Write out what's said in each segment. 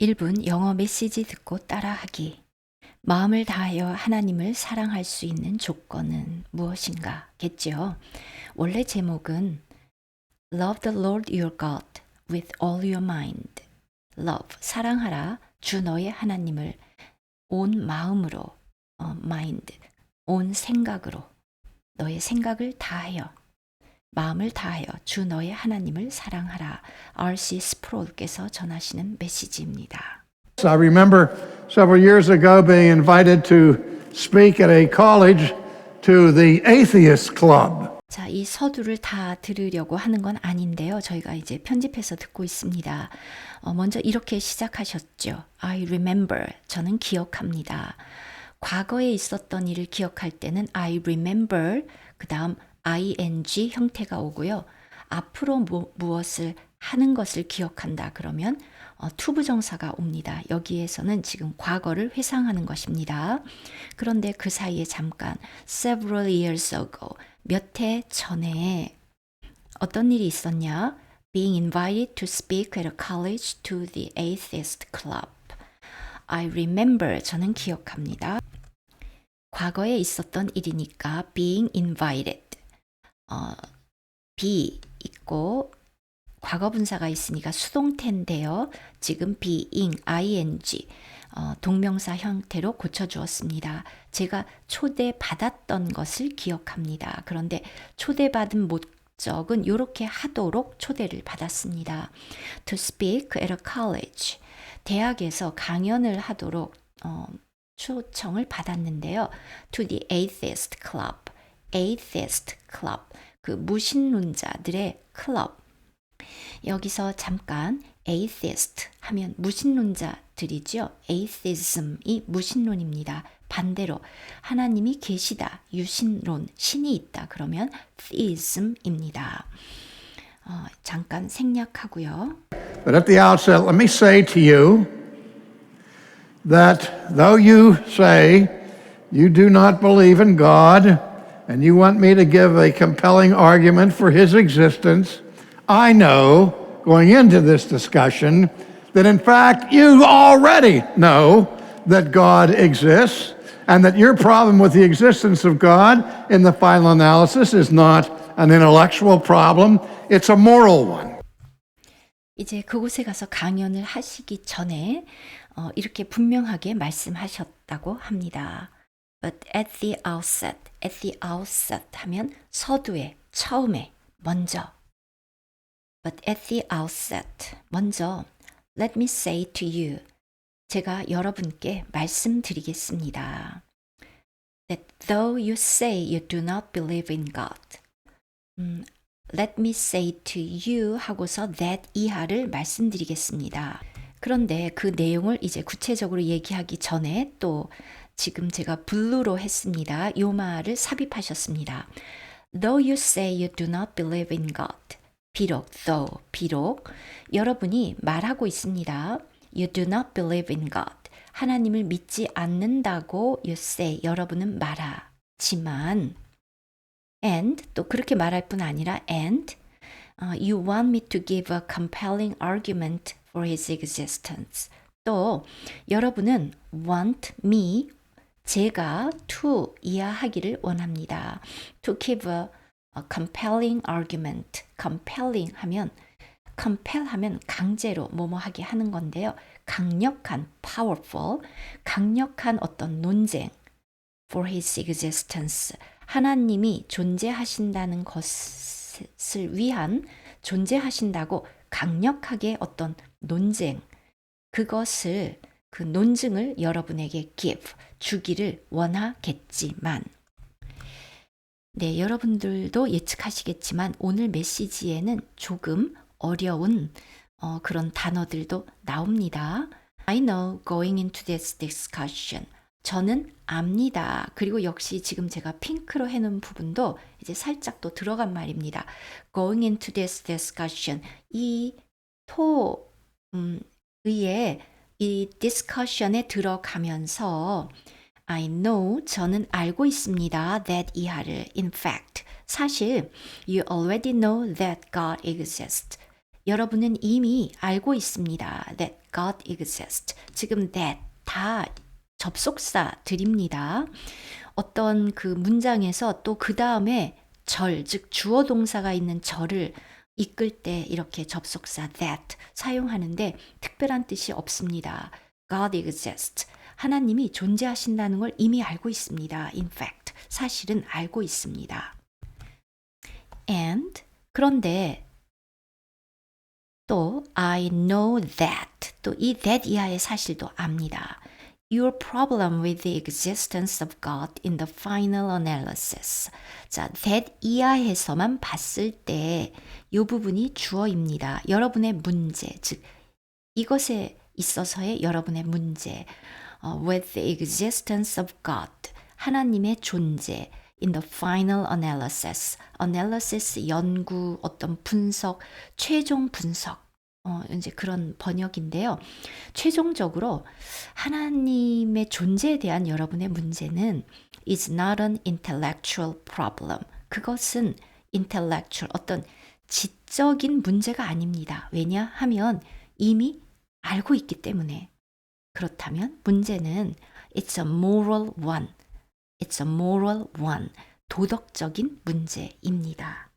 1분 영어 메시지 듣고 따라하기. 마음을 다하여 하나님을 사랑할 수 있는 조건은 무엇인가? 겠죠. 원래 제목은 Love the Lord your God with all your mind. Love, 사랑하라. 주 너의 하나님을 온 마음으로, mind, 온 생각으로, 너의 생각을 다하여, 마음을 다하여 주 너의 하나님을 사랑하라. R.C. 스프롤께서 전하시는 메시지입니다. I remember several years ago being invited to speak at a college to the Atheist Club. 자, 이 서두를 다 들으려고 하는 건 아닌데요. 저희가 이제 편집해서 듣고 있습니다. 먼저 이렇게 시작하셨죠. I remember. 저는 기억합니다. 과거에 있었던 일을 기억할 때는 I remember. 그 다음 ing 형태가 오고요. 앞으로 무엇을 하는 것을 기억한다. 그러면 투부정사가 옵니다. 여기에서는 지금 과거를 회상하는 것입니다. 그런데 그 사이에 잠깐 several years ago 몇 해 전에 어떤 일이 있었냐? Being invited to speak at a college to the Atheist Club. I remember. 저는 기억합니다. 과거에 있었던 일이니까 being invited. be 있고 과거 분사가 있으니까 수동태인데요. 지금 being, ing, 동명사 형태로 고쳐주었습니다. 제가 초대받았던 것을 기억합니다. 그런데 초대받은 목적은 이렇게 하도록 초대를 받았습니다. To speak at a college. 대학에서 강연을 하도록 초청을 받았는데요. To the Atheist Club. Atheist Club. 그 무신론자들의 클럽. 여기서 잠깐 atheist 하면 무신론자들이죠. atheism이 무신론입니다. 반대로 하나님이 계시다, 유신론, 신이 있다 그러면 theism입니다. 잠깐 생략하고요. But at the outset, let me say to you that though you say you do not believe in God and you want me to give a compelling argument for his existence, I know, going into this discussion, that in fact you already know that God exists and that your problem with the existence of God in the final analysis is not an intellectual problem, it's a moral one. 이제 그곳에 가서 강연을 하시기 전에 이렇게 분명하게 말씀하셨다고 합니다. But at the outset 하면 서두에, 처음에, 먼저. But at the outset, 먼저 let me say to you, 제가 여러분께 말씀드리겠습니다. That though you say you do not believe in God, let me say to you 하고서 that 이하를 말씀드리겠습니다. 그런데 그 내용을 이제 구체적으로 얘기하기 전에 또 지금 제가 블루로 했습니다. 요 말을 삽입하셨습니다. Though you say you do not believe in God, 비록, though, 비록 여러분이 말하고 있습니다. You do not believe in God. 하나님을 믿지 않는다고 you say, 여러분은 말하지만 and, 또 그렇게 말할 뿐 아니라 and you want me to give a compelling argument for his existence. 또 여러분은 want me, 제가 to 이해하기를 원합니다. To give a compelling argument. compelling 하면 compel 하면 강제로 뭐뭐하게 하는 건데요. 강력한 powerful, 강력한 어떤 논쟁 for his existence. 하나님이 존재하신다는 것을 위한 존재하신다고 강력하게 어떤 논쟁 그것을 그 논증을 여러분에게 give 주기를 원하겠지만 네, 여러분들도 예측하시겠지만 오늘 메시지에는 조금 어려운 그런 단어들도 나옵니다. I know going into this discussion. 저는 압니다. 그리고 역시 지금 제가 핑크로 해놓은 부분도 이제 살짝 또 들어간 말입니다. Going into this discussion. 이 의에 이 discussion에 들어가면서 I know, 저는 알고 있습니다. that 이하를. In fact, 사실 you already know that God exists. 여러분은 이미 알고 있습니다. That God exists. 지금 that 다 접속사들입니다. 어떤 그 문장에서 또 그 다음에 절, 즉 주어 동사가 있는 절을 이끌 때 이렇게 접속사 that 사용하는데 특별한 뜻이 없습니다. God exists. 하나님이 존재하신다는 걸 이미 알고 있습니다. In fact, 사실은 알고 있습니다. And 그런데 또 I know that 또 이 that 이하의 사실도 압니다. Your problem with the existence of God in the final analysis. 자, that 이하에서만 봤을 때 이 부분이 주어입니다. 여러분의 문제, 즉 이것에 있어서의 여러분의 문제. With the existence of God. 하나님의 존재. In the final analysis. analysis 연구, 어떤 분석, 최종 분석. 이제 그런 번역인데요. 최종적으로 하나님의 존재에 대한 여러분의 문제는 is not an intellectual problem. 그것은 intellectual, 어떤 지적인 문제가 아닙니다. 왜냐하면 이미 알고 있기 때문에. 그렇다면 문제는 it's a moral one. It's a moral one. 도덕적인 문제입니다.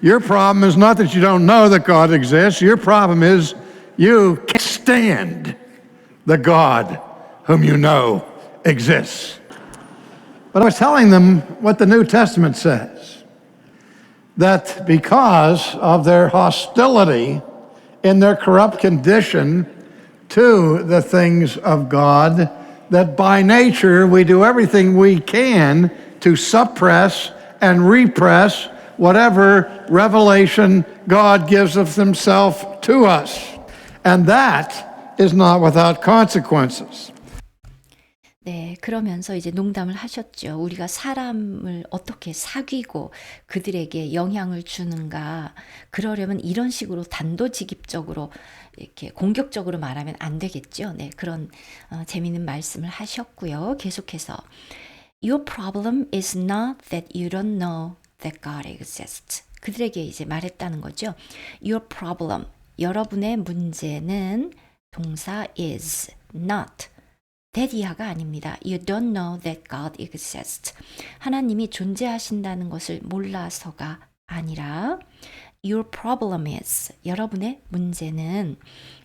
Your problem is not that you don't know that God exists. Your problem is you can't stand the God whom you know exists. But I was telling them what the New Testament says, that because of their hostility in their corrupt condition to the things of God, that by nature we do everything we can to suppress and repress whatever revelation God gives of himself to us. And that is not without consequences. 네, 그러면서 이제 농담을 하셨죠. 우리가 사람을 어떻게 사귀고 그들에게 영향을 주는가. 그러려면 이런 식으로 단도직입적으로 이렇게 공격적으로 말하면 안 되겠죠. 네, 그런 재미있는 말씀을 하셨고요. 계속해서 Your problem is not that you don't know that God exists. 그들에게 이제 말했다는 거죠. Your problem, 여러분의 문제는 동사 is not that 이하가 아닙니다. You don't know that God exists. 하나님이 존재하신다는 것을 몰라서가 아니라 Your problem is, 여러분의 문제는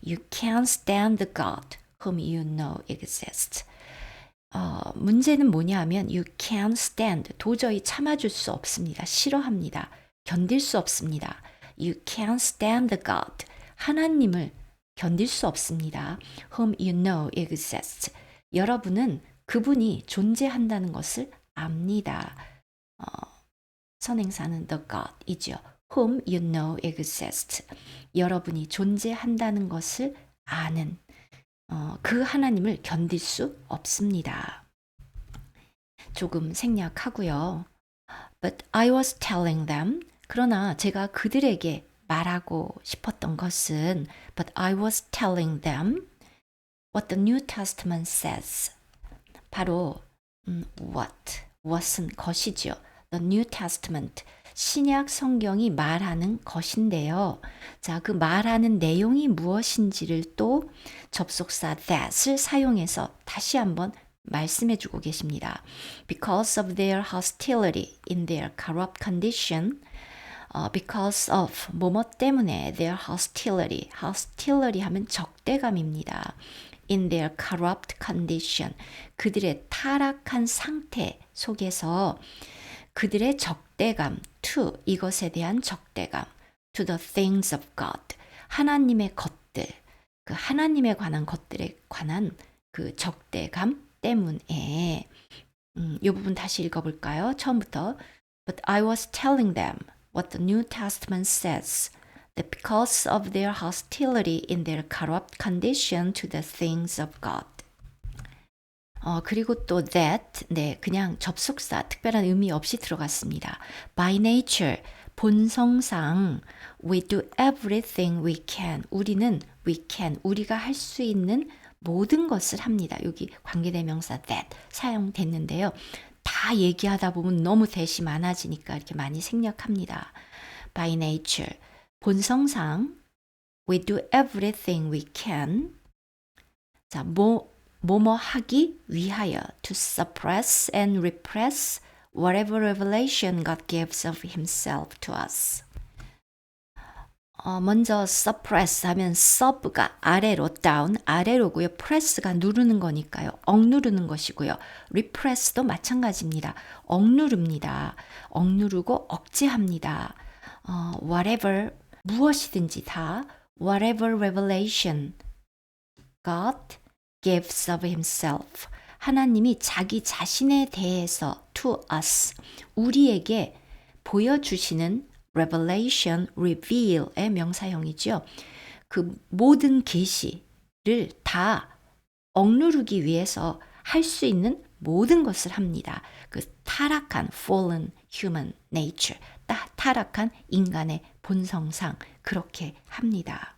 You can't stand the God whom you know exists. 문제는 뭐냐 하면 You can't stand, 도저히 참아줄 수 없습니다. 싫어합니다. 견딜 수 없습니다. You can't stand the God, 하나님을 견딜 수 없습니다. Whom you know exists. 여러분은 그분이 존재한다는 것을 압니다. 선행사는 the God이죠. Whom you know exists. 여러분이 존재한다는 것을 아는 그 하나님을 견딜 수 없습니다. 조금 생략하고요. But I was telling them. 그러나 제가 그들에게 말하고 싶었던 것은 But I was telling them what the New Testament says. 바로 what은 것이죠. The New Testament, 신약 성경이 말하는 것인데요. 자, 그 말하는 내용이 무엇인지를 또 접속사 that을 사용해서 다시 한번 말씀해 주고 계십니다. Because of their hostility in their corrupt condition, because of 뭐뭐 때문에 their hostility, hostility 하면 적대감입니다. In their corrupt condition, 그들의 타락한 상태 속에서 그들의 적대감, to 이것에 대한 적대감, to the things of God, 하나님의 것들, 그 하나님에 관한 것들에 관한 그 적대감 때문에 이 부분 다시 읽어볼까요? 처음부터 But I was telling them what the New Testament says, that because of their hostility in their corrupt condition to the things of God. 그리고 또 that, 네, 그냥 접속사, 특별한 의미 없이 들어갔습니다. By nature, 본성상 we do everything we can. 우리는 we can, 우리가 할 수 있는 모든 것을 합니다. 여기 관계대명사 that 사용됐는데요. 다 얘기하다 보면 너무 대시 많아지니까 이렇게 많이 생략합니다. by nature. 본성상 we do everything we can. 자, 뭐뭐 하기 위하여 to suppress and repress whatever revelation God gives of himself to us. 먼저 suppress 하면 sub가 아래로 down, 아래로고요. press가 누르는 거니까요. 억누르는 것이고요. repress도 마찬가지입니다. 억누릅니다. 억누르고 억제합니다. whatever, 무엇이든지 다 whatever revelation God gives of himself. 하나님이 자기 자신에 대해서 to us, 우리에게 보여주시는 revelation, reveal의 명사형이죠. 그 모든 계시를 다 억누르기 위해서 할 수 있는 모든 것을 합니다. 그 타락한 fallen human nature, 타락한 인간의 본성상 그렇게 합니다.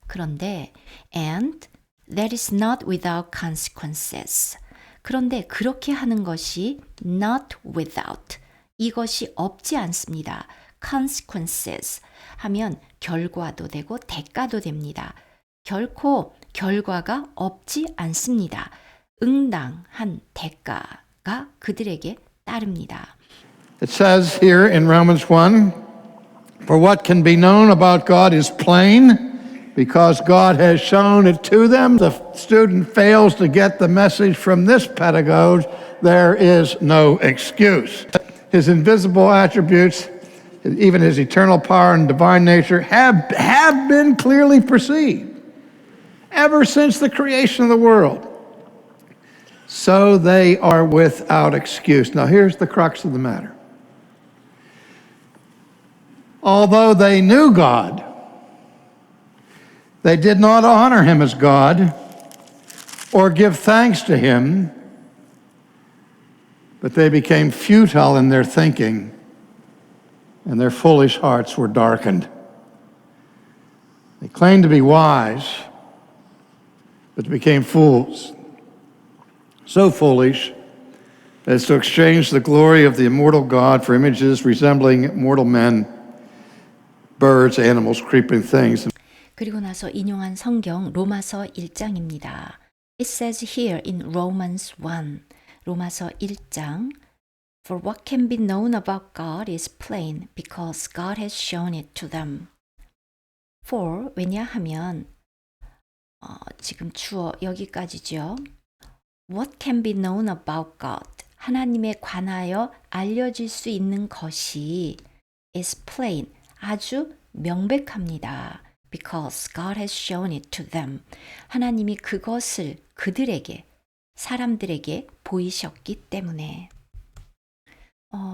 그런데 and that is not without consequences. 그런데 그렇게 하는 것이 not without, 이것이 없지 않습니다. consequences 하면 결과도 되고 대가도 됩니다. 결코 결과가 없지 않습니다. 응당한 대가가 그들에게 따릅니다. It says here in Romans 1, for what can be known about God is plain, because God has shown it to them. The student fails to get the message from this pedagogue, there is no excuse. His invisible attributes, even his eternal power and divine nature, have been clearly perceived ever since the creation of the world. So they are without excuse. Now here's the crux of the matter. Although they knew God, they did not honor him as God or give thanks to him, but they became futile in their thinking, and their foolish hearts were darkened. They claimed to be wise, but became fools, so foolish as to exchange the glory of the immortal God for images resembling mortal men, birds, animals, creeping things. 그리고 나서 인용한 성경 로마서 1장입니다. It says here in Romans 1, 로마서 1장, For what can be known about God is plain, because God has shown it to them. For, 왜냐하면 지금 주어 여기까지죠. What can be known about God? 하나님에 관하여 알려질 수 있는 것이 is plain, 아주 명백합니다. Because God has shown it to them. 하나님이 그것을 그들에게, 사람들에게 보이셨기 때문에.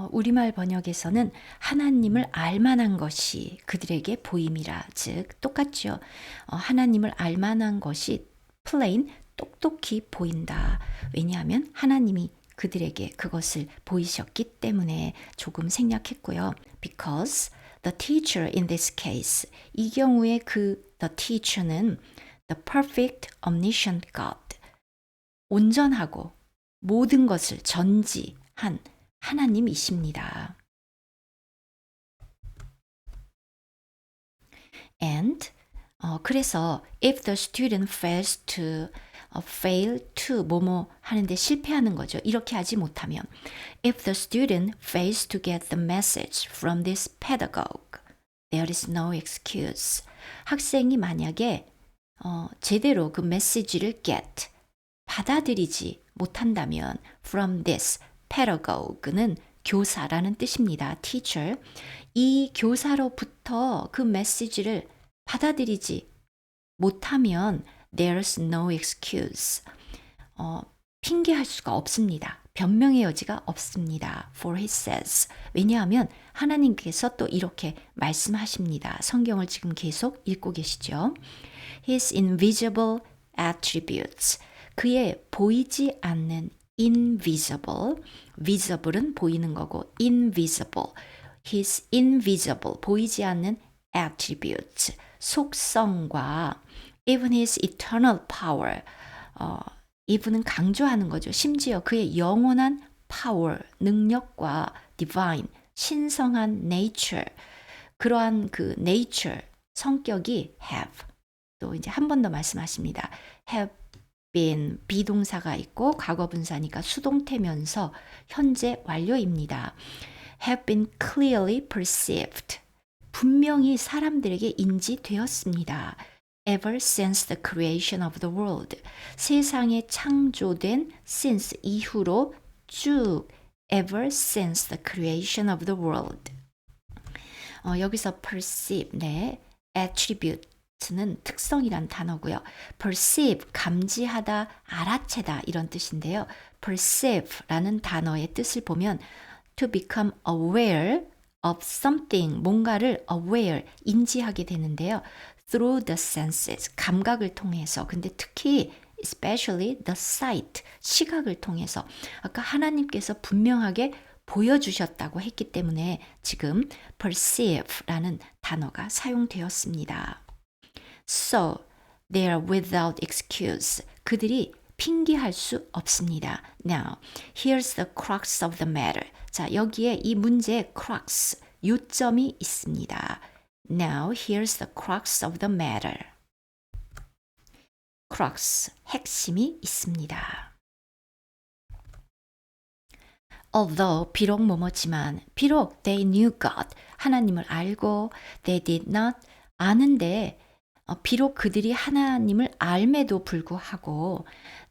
우리말 번역에서는 하나님을 알만한 것이 그들에게 보임이라, 즉 똑같죠. 하나님을 알만한 것이 plain, 똑똑히 보인다. 왜냐하면 하나님이 그들에게 그것을 보이셨기 때문에 조금 생략했고요. Because the teacher in this case, 이 경우에 the teacher는 the perfect omniscient God, 온전하고 모든 것을 전지한 하나님이십니다. And 그래서 if the student fails to 뭐뭐 하는데 실패하는 거죠. 이렇게 하지 못하면 if the student fails to get the message from this pedagogue, there is no excuse. 학생이 만약에 제대로 그 메시지를 get, 받아들이지 못한다면 from this pedagogue는 교사라는 뜻입니다. teacher. 이 교사로부터 그 메시지를 받아들이지 못하면 there's no excuse. 핑계할 수가 없습니다. 변명의 여지가 없습니다. For he says. 왜냐하면 하나님께서 또 이렇게 말씀하십니다. 성경을 지금 계속 읽고 계시죠. His invisible attributes. 그의 보이지 않는 invisible. visible은 보이는 거고 invisible. His invisible. 보이지 않는 attributes. 속성과 even his eternal power. even은 강조하는 거죠. 심지어 그의 영원한 power, 능력과 divine, 신성한 nature, 그러한 그 nature, 성격이 have. 또 이제 한 번 더 말씀하십니다. have been 비동사가 있고 과거 분사니까 수동태면서 현재 완료입니다. have been clearly perceived. 분명히 사람들에게 인지되었습니다. ever since the creation of the world. 세상에 창조된 since 이후로 쭉 ever since the creation of the world. 여기서 perceive, 네, attribute는 특성이란 단어고요. perceive, 감지하다, 알아채다 이런 뜻인데요. perceive라는 단어의 뜻을 보면 to become aware of something, 뭔가를 aware, 인지하게 되는데요. through the senses, 감각을 통해서. 근데 특히 especially the sight, 시각을 통해서. 아까 하나님께서 분명하게 보여주셨다고 했기 때문에 지금 perceive라는 단어가 사용되었습니다. So, they are without excuse. 그들이 핑계할 수 없습니다. Now, here's the crux of the matter. 자, 여기에 이 문제의 crux, 요점이 있습니다. Now, here's the crux of the matter. crux, 핵심이 있습니다. Although, 비록 뭐뭐지만, 비록 they knew God, 하나님을 알고, they did not, 아는데, 비록 그들이 하나님을 알매도 불구하고,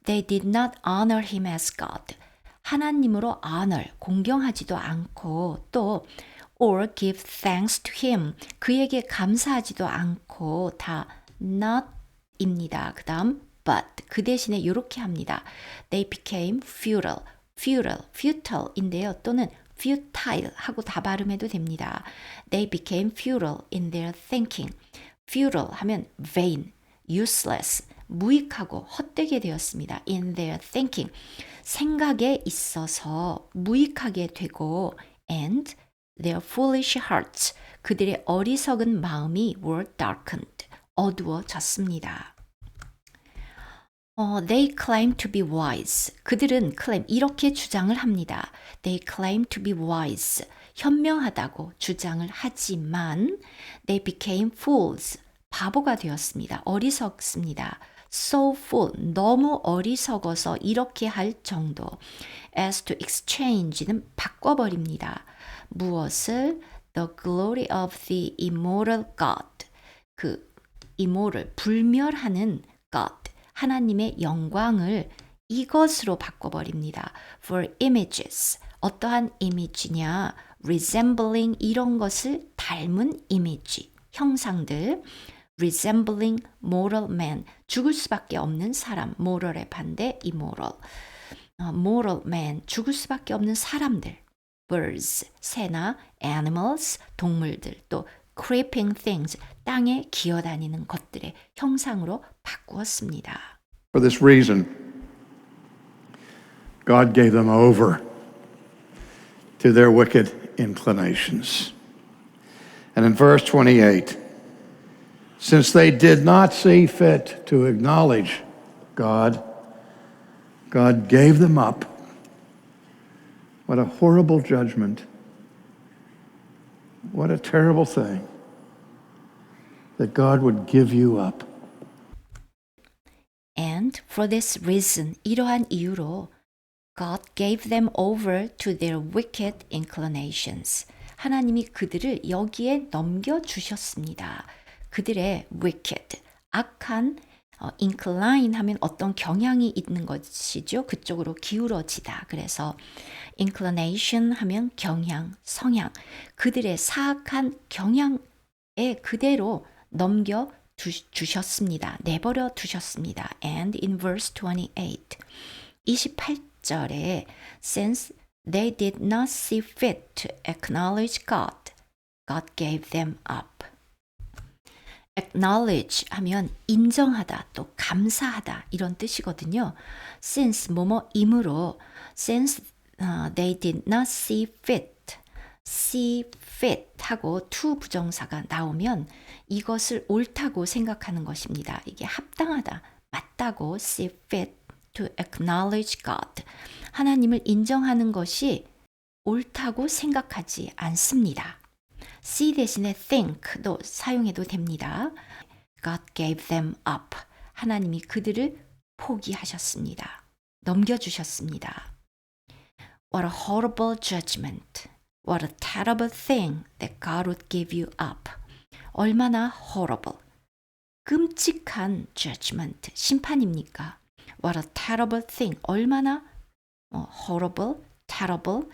they did not honor him as God, 하나님으로 honor, 공경하지도 않고, 또, or give thanks to him, 그에게 감사하지도 않고, 다 not입니다. 그 다음, but, 그 대신에 이렇게 합니다. They became futile,인데요. 또는 futile 하고 다 발음해도 됩니다. They became futile in their thinking. futile 하면 vain, useless, 무익하고 헛되게 되었습니다. in their thinking. 생각에 있어서 무익하게 되고 and their foolish hearts. 그들의 어리석은 마음이 were darkened. 어두워졌습니다. They claim to be wise. 그들은 claim, 이렇게 주장을 합니다. They claim to be wise. 현명하다고 주장을 하지만 they became fools. 바보가 되었습니다. 어리석습니다. So fool, 너무 어리석어서 이렇게 할 정도. As to exchange는 바꿔버립니다. 무엇을? The glory of the immortal God. 그 immortal, 불멸하는 God. 하나님의 영광을 이것으로 바꿔버립니다. For images, 어떠한 이미지냐? Resembling, 이런 것을 닮은 이미지, 형상들. Resembling mortal man, 죽을 수밖에 없는 사람. moral의 반대 immoral. mortal man, 죽을 수밖에 없는 사람들. Birds, 새나 animals, 동물들. 또 creeping things, 땅에 기어다니는 것들의 형상으로 바꾸었습니다. For this reason, God gave them over to their wicked inclinations. And in verse 28, since they did not see fit to acknowledge God, God gave them up. What a horrible judgment. What a terrible thing that God would give you up. And for this reason, 이러한 이유로 God gave them over to their wicked inclinations. 하나님이 그들을 여기에 넘겨주셨습니다. 그들의 wicked, 악한 incline 하면 어떤 경향이 있는 것이죠. 그쪽으로 기울어지다. 그래서 inclination 하면 경향, 성향. 그들의 사악한 경향에 그대로 주셨습니다. 내버려 두셨습니다. And in verse 28, 28절에 since they did not see fit to acknowledge God, God gave them up. acknowledge 하면 인정하다, 또 감사하다 이런 뜻이거든요. since 뭐뭐이므로 since they did not see fit 하고 to 부정사가 나오면 이것을 옳다고 생각하는 것입니다. 이게 합당하다, 맞다고 see fit to acknowledge God. 하나님을 인정하는 것이 옳다고 생각하지 않습니다. see 대신에 think도 사용해도 됩니다. God gave them up. 하나님이 그들을 포기하셨습니다. 넘겨주셨습니다. What a horrible judgment. What a terrible thing that God would give you up. 얼마나 horrible, 끔찍한 judgment, 심판입니까? What a terrible thing. 얼마나 horrible, terrible,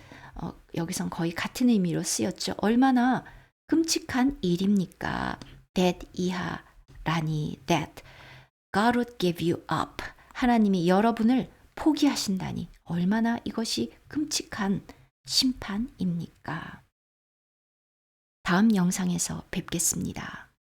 여기선 거의 같은 의미로 쓰였죠. 얼마나 끔찍한 일입니까? that 이하라니 that God would give you up. 하나님이 여러분을 포기하신다니 얼마나 이것이 끔찍한 심판입니까? 다음 영상에서 뵙겠습니다.